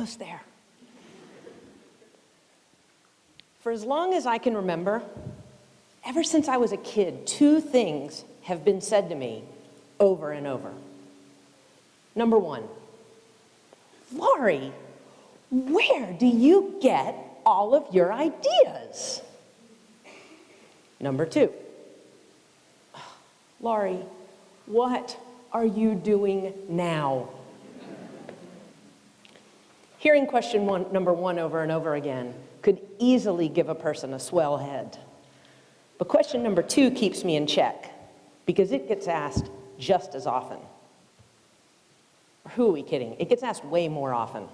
almost there. For as long as I can remember, ever since I was a kid, two things have been said to me over and over. Number one, Laurie, where do you get all of your ideas? Number two, Laurie, what are you doing now? Hearing number one over and over again could easily give a person a swell head. But question number two keeps me in check because it gets asked just as often. Or who are we kidding? It gets asked way more often.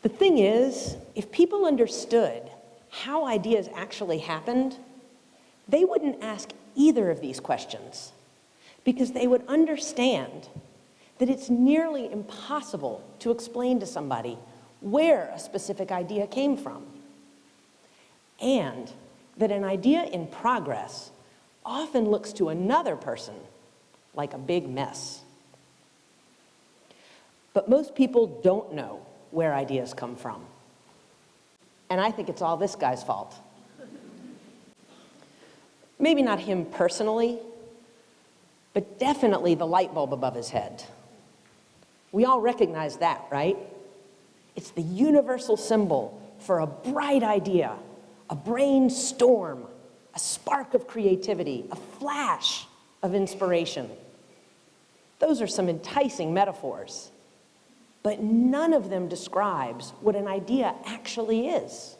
The thing is, if people understood how ideas actually happened, they wouldn't ask either of these questions because they would understand that it's nearly impossible to explain to somebody where a specific idea came from, and that an idea in progress often looks to another person like a big mess. But most people don't know where ideas come from. And I think it's all this guy's fault. Maybe not him personally, but definitely the light bulb above his head. We all recognize that, right? It's the universal symbol for a bright idea, a brainstorm, a spark of creativity, a flash of inspiration. Those are some enticing metaphors, but none of them describes what an idea actually is.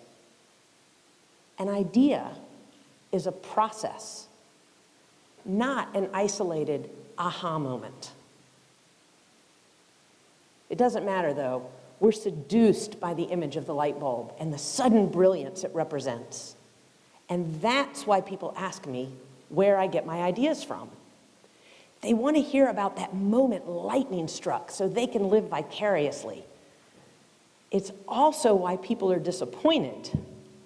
An idea is a process, not an isolated aha moment. It doesn't matter, though. We're seduced by the image of the light bulb and the sudden brilliance it represents. And that's why people ask me where I get my ideas from. They want to hear about that moment lightning struck so they can live vicariously. It's also why people are disappointed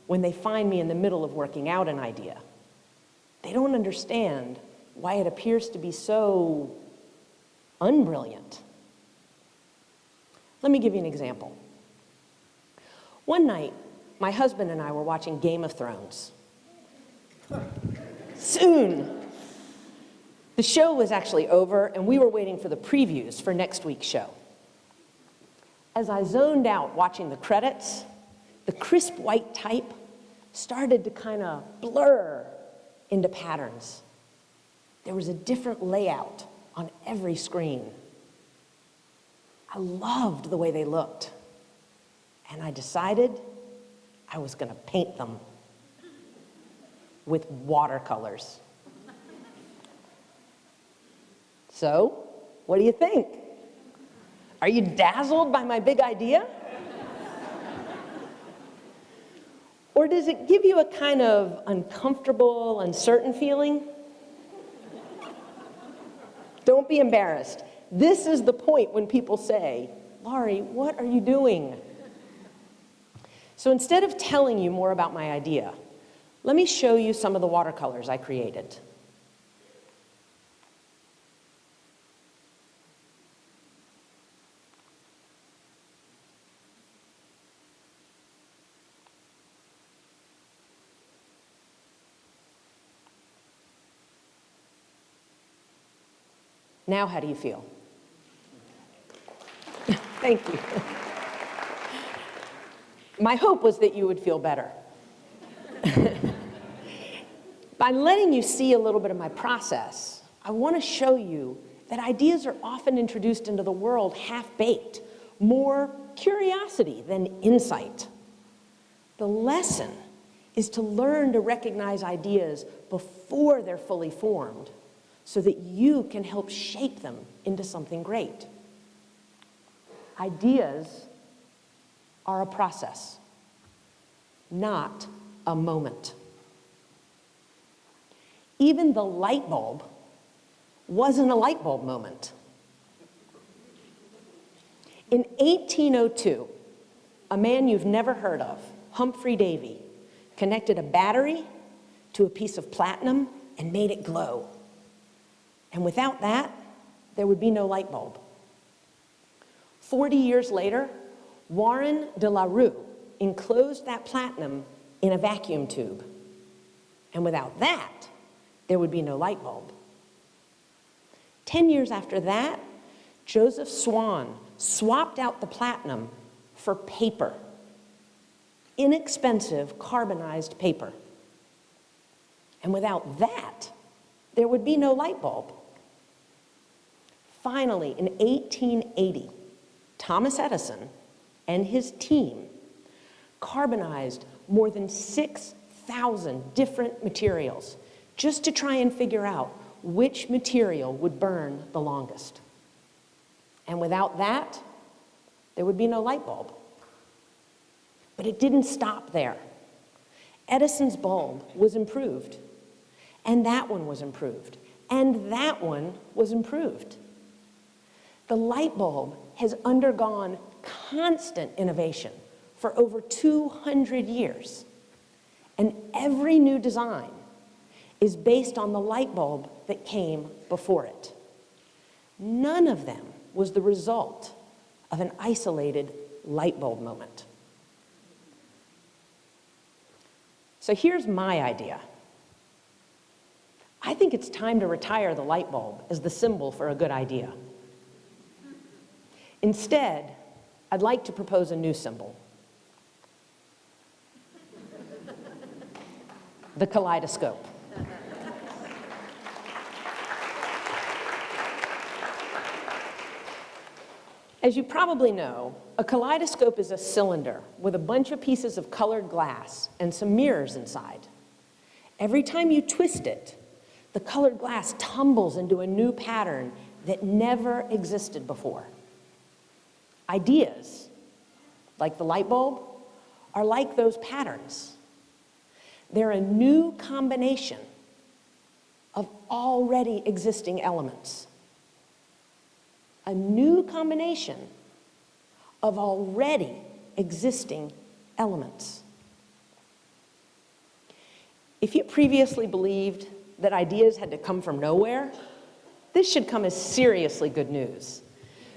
when they find me in the middle of working out an idea. They don't understand why it appears to be so unbrilliant. Let me give you an example. One night, my husband and I were watching Game of Thrones. Soon. The show was actually over, and we were waiting for the previews for next week's show. As I zoned out watching the credits, the crisp white type started to kind of blur into patterns. There was a different layout on every screen. I loved the way they looked, and I decided I was going to paint them with watercolors. So, what do you think? Are you dazzled by my big idea? Or does it give you a kind of uncomfortable, uncertain feeling? Don't be embarrassed. This is the point when people say, Laurie, what are you doing? So instead of telling you more about my idea, let me show you some of the watercolors I created. Now, how do you feel? Thank you. My hope was that you would feel better. By letting you see a little bit of my process, I want to show you that ideas are often introduced into the world half-baked, more curiosity than insight. The lesson is to learn to recognize ideas before they're fully formed, so that you can help shape them into something great. Ideas are a process, not a moment. Even the light bulb wasn't a light bulb moment. In 1802, a man you've never heard of, Humphrey Davy, connected a battery to a piece of platinum and made it glow. And without that, there would be no light bulb. 40 years later, Warren de la Rue enclosed that platinum in a vacuum tube. And without that, there would be no light bulb. 10 years after that, Joseph Swan swapped out the platinum for paper, inexpensive carbonized paper. And without that, there would be no light bulb. Finally, in 1880, Thomas Edison and his team carbonized more than 6,000 different materials just to try and figure out which material would burn the longest. And without that, there would be no light bulb. But it didn't stop there. Edison's bulb was improved, and that one was improved, and that one was improved. The light bulb has undergone constant innovation for over 200 years, and every new design is based on the light bulb that came before it. None of them was the result of an isolated light bulb moment. So here's my idea. I think it's time to retire the light bulb as the symbol for a good idea. Instead, I'd like to propose a new symbol. The kaleidoscope. As you probably know, a kaleidoscope is a cylinder with a bunch of pieces of colored glass and some mirrors inside. Every time you twist it, the colored glass tumbles into a new pattern that never existed before. Ideas, like the light bulb, are like those patterns. They're a new combination of already existing elements. A new combination of already existing elements. If you previously believed that ideas had to come from nowhere, this should come as seriously good news.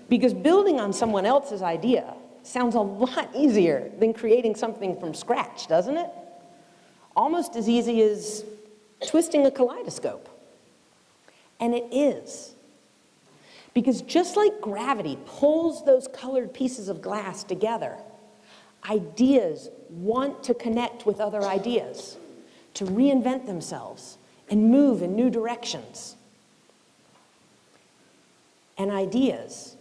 Because building on someone else's idea sounds a lot easier than creating something from scratch, doesn't it? Almost as easy as twisting a kaleidoscope. And it is. Because just like gravity pulls those colored pieces of glass together, ideas want to connect with other ideas, to reinvent themselves and move in new directions. And ideas,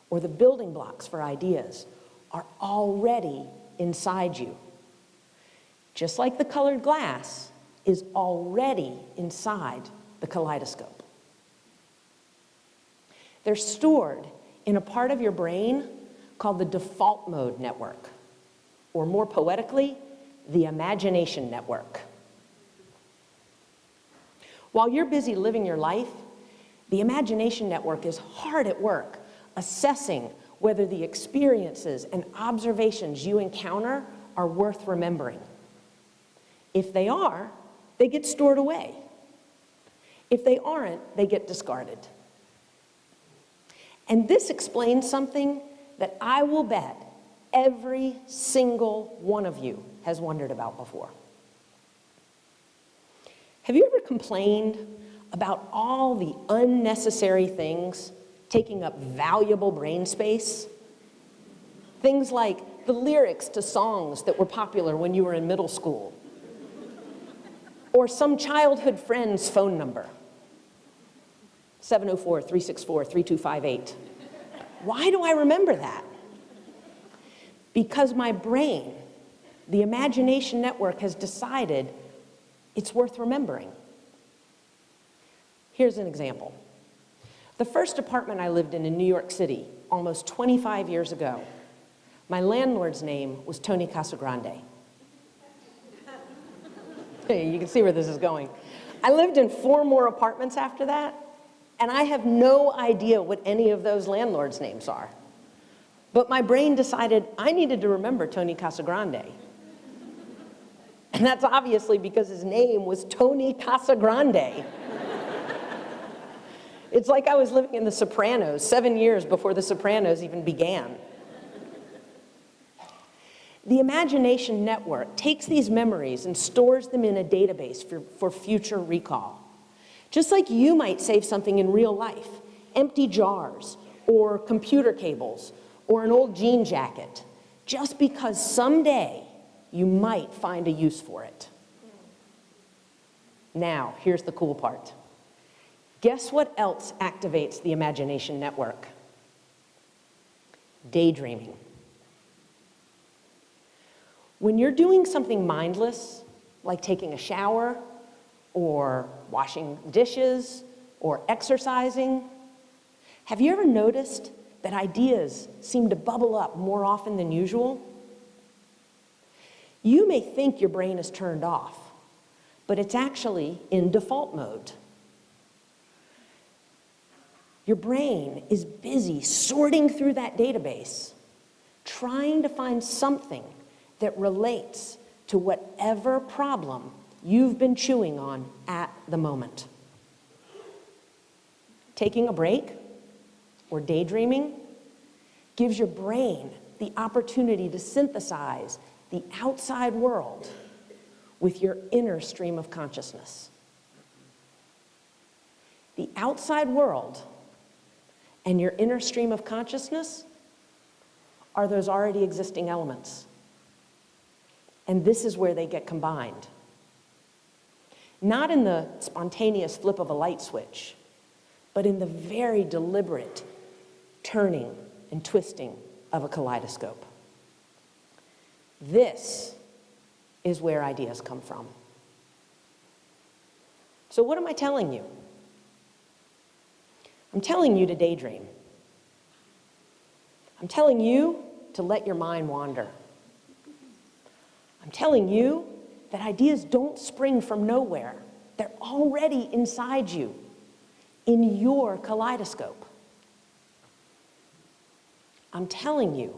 or the building blocks for ideas, are already inside you. Just like the colored glass is already inside the kaleidoscope. They're stored in a part of your brain called the default mode network, or more poetically, the imagination network. While you're busy living your life, the imagination network is hard at work assessing whether the experiences and observations you encounter are worth remembering. If they are, they get stored away. If they aren't, they get discarded. And this explains something that I will bet every single one of you has wondered about before. Have you ever complained about all the unnecessary things taking up valuable brain space? Things like the lyrics to songs that were popular when you were in middle school, or some childhood friend's phone number, 704-364-3258. Why do I remember that? Because my brain, the imagination network, has decided it's worth remembering. Here's an example. The first apartment I lived in New York City, almost 25 years ago, my landlord's name was Tony Casagrande. Hey, you can see where this is going. I lived in 4 more apartments after that, and I have no idea what any of those landlords' names are. But my brain decided I needed to remember Tony Casagrande. And that's obviously because his name was Tony Casagrande. It's like I was living in The Sopranos 7 years before The Sopranos even began. The imagination network takes these memories and stores them in a database for future recall. Just like you might save something in real life, empty jars, or computer cables, or an old jean jacket, just because someday you might find a use for it. Now, here's the cool part. Guess what else activates the imagination network? Daydreaming. When you're doing something mindless, like taking a shower, or washing dishes, or exercising, have you ever noticed that ideas seem to bubble up more often than usual? You may think your brain is turned off, but it's actually in default mode. Your brain is busy sorting through that database, trying to find something that relates to whatever problem you've been chewing on at the moment. Taking a break or daydreaming gives your brain the opportunity to synthesize the outside world with your inner stream of consciousness. The outside world and your inner stream of consciousness are those already existing elements. And this is where they get combined. Not in the spontaneous flip of a light switch, but in the very deliberate turning and twisting of a kaleidoscope. This is where ideas come from. So what am I telling you? I'm telling you to daydream. I'm telling you to let your mind wander. I'm telling you that ideas don't spring from nowhere. They're already inside you, in your kaleidoscope. I'm telling you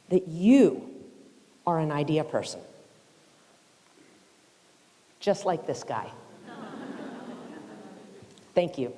that you are an idea person. Just like this guy. Thank you.